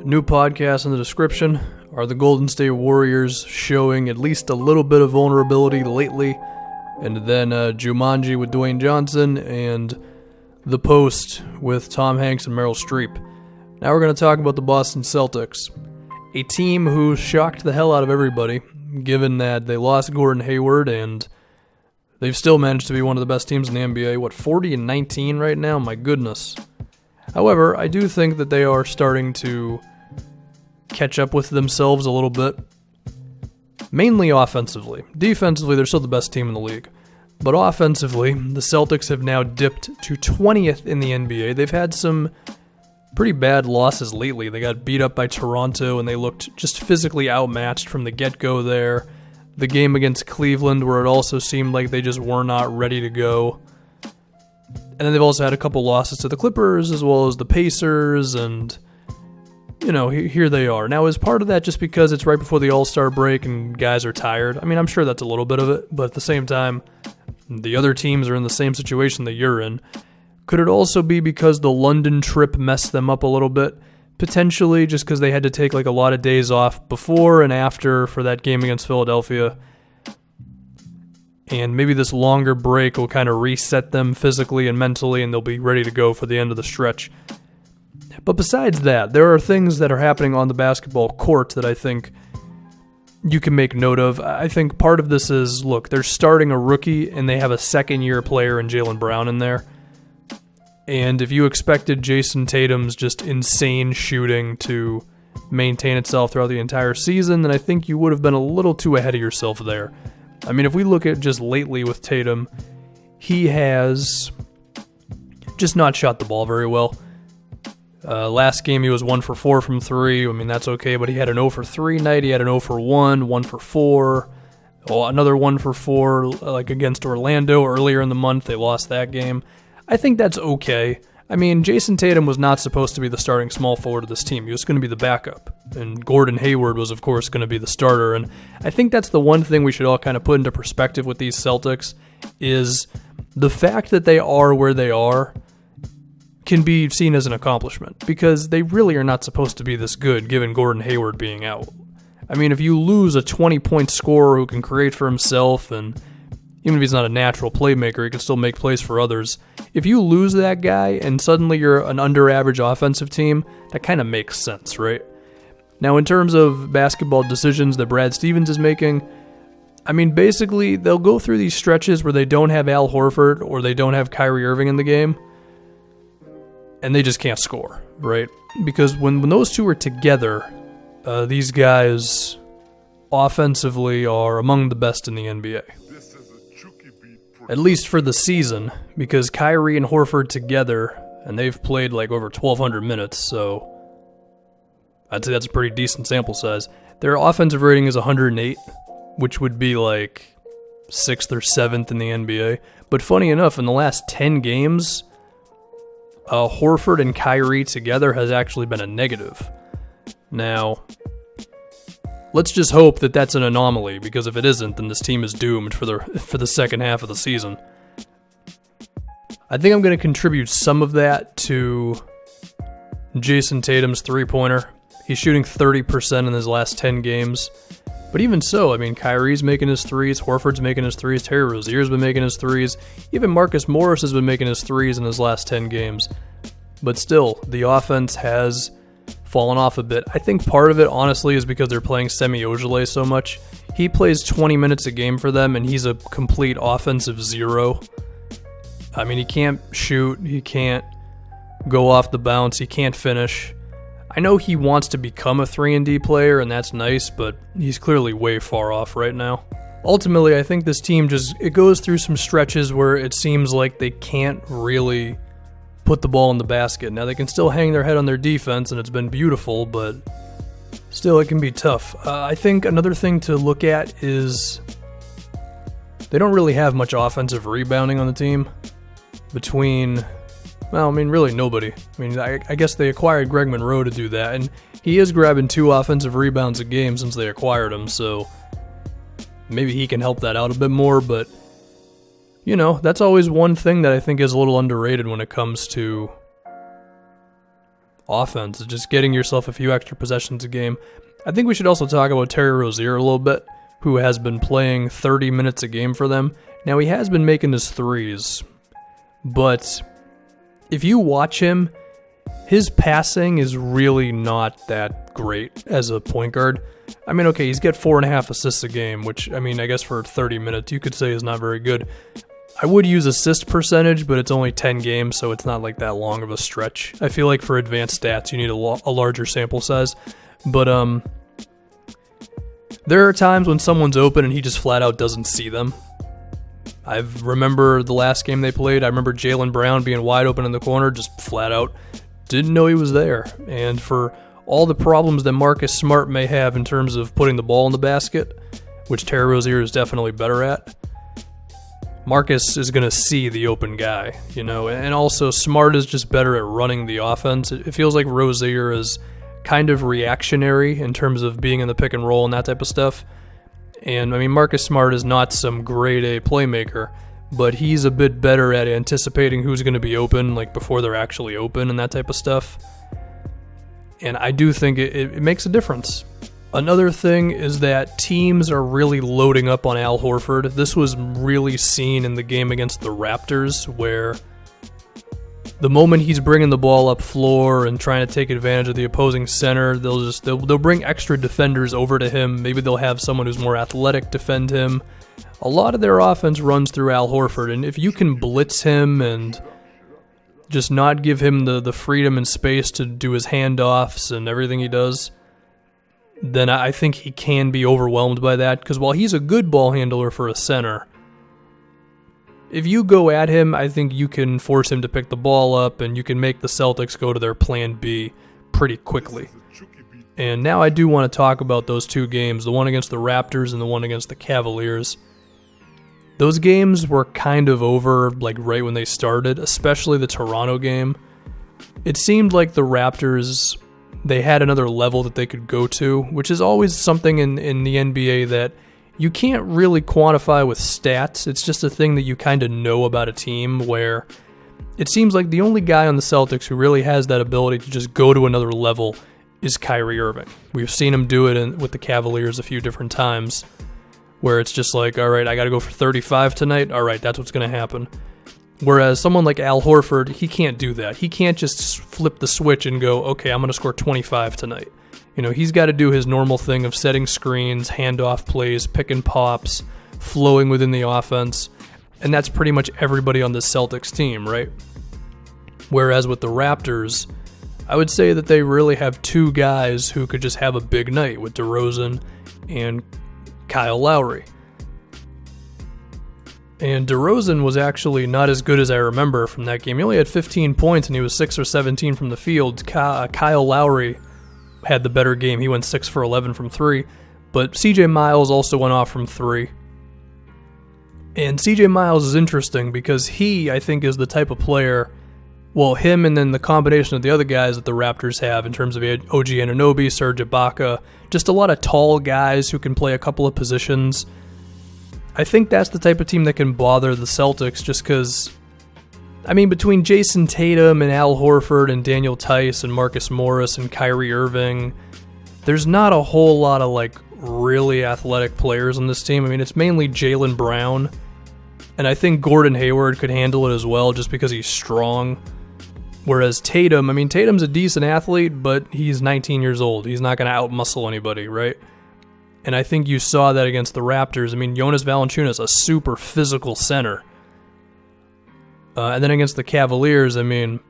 New podcast in the description. Are the Golden State Warriors showing at least a little bit of vulnerability lately? And then Jumanji with Dwayne Johnson and The Post with Tom Hanks and Meryl Streep. Now we're going to talk about the Boston Celtics, a team who shocked the hell out of everybody, given that they lost Gordon Hayward and they've still managed to be one of the best teams in the NBA. 40-19 right now? My goodness. However, I do think that they are starting to catch up with themselves a little bit, mainly offensively. Defensively, they're still the best team in the league. But offensively, the Celtics have now dipped to 20th in the NBA. They've had some pretty bad losses lately. They got beat up by Toronto, and they looked just physically outmatched from the get-go there. The game against Cleveland, where it also seemed like they just were not ready to go. And then they've also had a couple losses to the Clippers, as well as the Pacers, and, you know, here they are. Now, is part of that just because it's right before the All-Star break and guys are tired? I mean, I'm sure that's a little bit of it, but at the same time, the other teams are in the same situation that you're in. Could it also be because the London trip messed them up a little bit? Potentially, just because they had to take like a lot of days off before and after for that game against Philadelphia. And maybe this longer break will kind of reset them physically and mentally, and they'll be ready to go for the end of the stretch. But besides that, there are things that are happening on the basketball court that I think you can make note of. I think part of this is, look, they're starting a rookie, and they have a second-year player in Jaylen Brown in there. And if you expected Jason Tatum's just insane shooting to maintain itself throughout the entire season, then I think you would have been a little too ahead of yourself there. I mean, if we look at just lately with Tatum, he has just not shot the ball very well. Last game he was 1 for 4 from 3. I mean, that's okay, but he had an 0 for 3 night. He had an 0 for 1, 1 for 4. Oh, another 1 for 4, like against Orlando earlier in the month. They lost that game. I think that's okay. I mean, Jason Tatum was not supposed to be the starting small forward of this team. He was going to be the backup. And Gordon Hayward was, of course, going to be the starter. And I think that's the one thing we should all kind of put into perspective with these Celtics is the fact that they are where they are can be seen as an accomplishment because they really are not supposed to be this good given Gordon Hayward being out. I mean, if you lose a 20-point scorer who can create for himself and even if he's not a natural playmaker, he can still make plays for others. If you lose that guy and suddenly you're an under-average offensive team, that kind of makes sense, right? Now, in terms of basketball decisions that Brad Stevens is making, I mean, basically, they'll go through these stretches where they don't have Al Horford or they don't have Kyrie Irving in the game, and they just can't score, right? Because when those two are together, these guys offensively are among the best in the NBA. At least for the season, because Kyrie and Horford together, and they've played like over 1,200 minutes, so I'd say that's a pretty decent sample size. Their offensive rating is 108, which would be like 6th or 7th in the NBA. But funny enough, in the last 10 games, Horford and Kyrie together has actually been a negative. Now, let's just hope that that's an anomaly, because if it isn't, then this team is doomed for the second half of the season. I think I'm going to contribute some of that to Jason Tatum's three-pointer. He's shooting 30% in his last 10 games. But even so, I mean, Kyrie's making his threes, Horford's making his threes, Terry Rozier's been making his threes, even Marcus Morris has been making his threes in his last 10 games. But still, the offense has fallen off a bit. I think part of it, honestly, is because they're playing Semi Ojeleye so much. He plays 20 minutes a game for them, and he's a complete offensive zero. I mean, he can't shoot, he can't go off the bounce, he can't finish. I know he wants to become a 3-and-D player, and that's nice, but he's clearly way far off right now. Ultimately, I think this team it goes through some stretches where it seems like they can't really put the ball in the basket. Now, they can still hang their head on their defense, and it's been beautiful, but still, it can be tough. I think another thing to look at is they don't really have much offensive rebounding on the team between, well, I mean, really nobody. I mean, I guess they acquired Greg Monroe to do that, and he is grabbing 2 offensive rebounds a game since they acquired him, so maybe he can help that out a bit more, but you know, that's always one thing that I think is a little underrated when it comes to offense, just getting yourself a few extra possessions a game. I think we should also talk about Terry Rozier a little bit, who has been playing 30 minutes a game for them. Now, he has been making his threes, but if you watch him, his passing is really not that great as a point guard. I mean, okay, he's got 4.5 assists a game, which, I mean, I guess for 30 minutes you could say is not very good. I would use assist percentage, but it's only 10 games, so it's not like that long of a stretch. I feel like for advanced stats, you need a larger sample size. But there are times when someone's open and he just flat out doesn't see them. I remember the last game they played, I remember Jaylen Brown being wide open in the corner, just flat out didn't know he was there. And for all the problems that Marcus Smart may have in terms of putting the ball in the basket, which Terry Rozier is definitely better at, Marcus is going to see the open guy, you know, and also Smart is just better at running the offense. It feels like Rozier is kind of reactionary in terms of being in the pick and roll and that type of stuff. And, I mean, Marcus Smart is not some grade A playmaker, but he's a bit better at anticipating who's going to be open, like before they're actually open and that type of stuff. And I do think it makes a difference. Another thing is that teams are really loading up on Al Horford. This was really seen in the game against the Raptors, where the moment he's bringing the ball up floor and trying to take advantage of the opposing center, they'll bring extra defenders over to him. Maybe they'll have someone who's more athletic defend him. A lot of their offense runs through Al Horford, and if you can blitz him and just not give him the freedom and space to do his handoffs and everything he does, then I think he can be overwhelmed by that, because while he's a good ball handler for a center, if you go at him, I think you can force him to pick the ball up, and you can make the Celtics go to their plan B pretty quickly. And now I do want to talk about those two games, the one against the Raptors and the one against the Cavaliers. Those games were kind of over, like right when they started, especially the Toronto game. It seemed like the Raptors, they had another level that they could go to, which is always something in the NBA that you can't really quantify with stats. It's just a thing that you kind of know about a team, where it seems like the only guy on the Celtics who really has that ability to just go to another level is Kyrie Irving. We've seen him do it with the Cavaliers a few different times, where it's just like, all right, I got to go for 35 tonight. All right, that's what's going to happen. Whereas someone like Al Horford, he can't do that. He can't just flip the switch and go, okay, I'm going to score 25 tonight. You know, he's got to do his normal thing of setting screens, handoff plays, pick and pops, flowing within the offense. And that's pretty much everybody on the Celtics team, right? Whereas with the Raptors, I would say that they really have two guys who could just have a big night with DeRozan and Kyle Lowry. And DeRozan was actually not as good as I remember from that game. He only had 15 points, and he was 6 or 17 from the field. Kyle Lowry had the better game. He went 6 for 11 from 3. But CJ Miles also went off from 3. And CJ Miles is interesting because he, I think, is the type of player, well, him and then the combination of the other guys that the Raptors have in terms of OG Anunoby, Serge Ibaka, just a lot of tall guys who can play a couple of positions. I think that's the type of team that can bother the Celtics, just because, I mean, between Jason Tatum and Al Horford and Daniel Tice and Marcus Morris and Kyrie Irving, there's not a whole lot of, like, really athletic players on this team. I mean, it's mainly Jaylen Brown, and I think Gordon Hayward could handle it as well just because he's strong. Whereas Tatum, I mean, Tatum's a decent athlete, but he's 19 years old. He's not going to out-muscle anybody, right? And I think you saw that against the Raptors. I mean, Jonas Valanciunas, a super physical center. And then against the Cavaliers, I mean,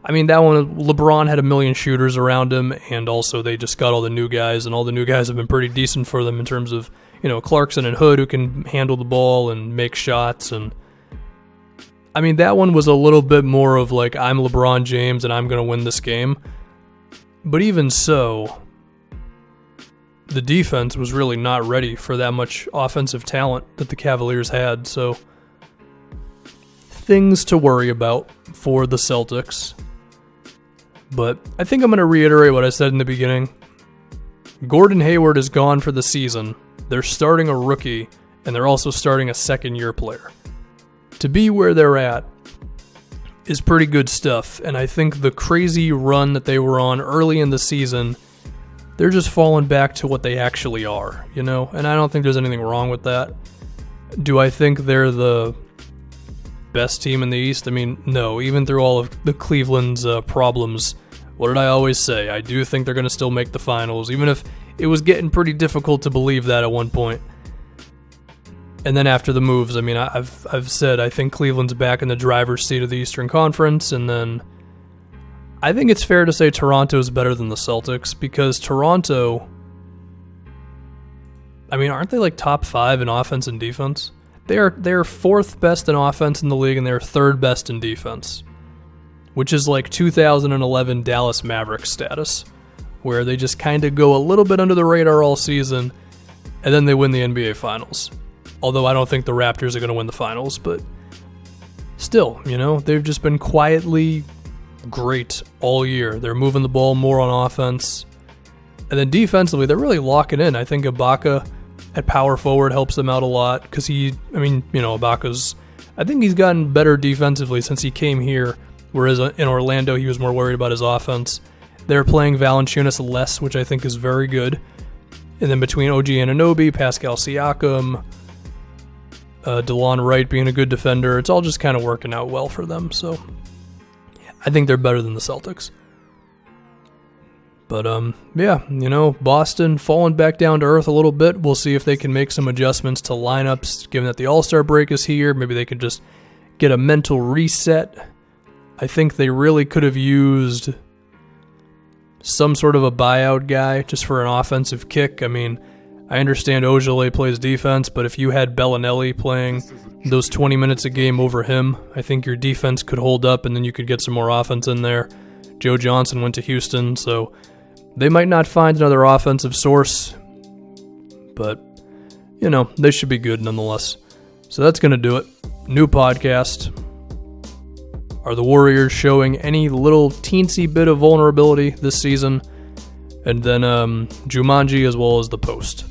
that one, LeBron had a million shooters around him, and also they just got all the new guys, and all the new guys have been pretty decent for them in terms of, you know, Clarkson and Hood, who can handle the ball and make shots. And I mean, that one was a little bit more of like, I'm LeBron James and I'm going to win this game. But even so, the defense was really not ready for that much offensive talent that the Cavaliers had. So, things to worry about for the Celtics. But I think I'm going to reiterate what I said in the beginning. Gordon Hayward is gone for the season. They're starting a rookie, and they're also starting a second-year player. To be where they're at, is pretty good stuff. And I think the crazy run that they were on early in the season, they're just falling back to what they actually are, you know? And I don't think there's anything wrong with that. Do I think they're the best team in the East? I mean, no. Even through all of the Cleveland's problems, what did I always say? I do think they're going to still make the finals, even if it was getting pretty difficult to believe that at one point. And then after the moves, I mean, I've said I think Cleveland's back in the driver's seat of the Eastern Conference, and then I think it's fair to say Toronto's better than the Celtics, because Toronto, I mean, aren't they like top 5 in offense and defense? They're 4th best in offense in the league, and they're 3rd best in defense, which is like 2011 Dallas Mavericks status, where they just kind of go a little bit under the radar all season, and then they win the NBA Finals. Although I don't think the Raptors are going to win the finals, but still, you know, they've just been quietly great all year. They're moving the ball more on offense. And then defensively, they're really locking in. I think Ibaka at power forward helps them out a lot because Ibaka's, I think he's gotten better defensively since he came here, whereas in Orlando, he was more worried about his offense. They're playing Valanciunas less, which I think is very good. And then between OG Anunoby, Pascal Siakam, DeLon Wright being a good defender, it's all just kind of working out well for them. So I think they're better than the Celtics. But Boston falling back down to earth a little bit. We'll see if they can make some adjustments to lineups, given that the All-Star break is here. Maybe they can just get a mental reset. I think they really could have used some sort of a buyout guy just for an offensive kick. I mean, I understand Ojale plays defense, but if you had Bellinelli playing those 20 minutes a game over him, I think your defense could hold up, and then you could get some more offense in there. Joe Johnson went to Houston, so they might not find another offensive source, but, you know, they should be good nonetheless. So that's going to do it. New podcast. Are the Warriors showing any little teensy bit of vulnerability this season? And then Jumanji as well as The Post.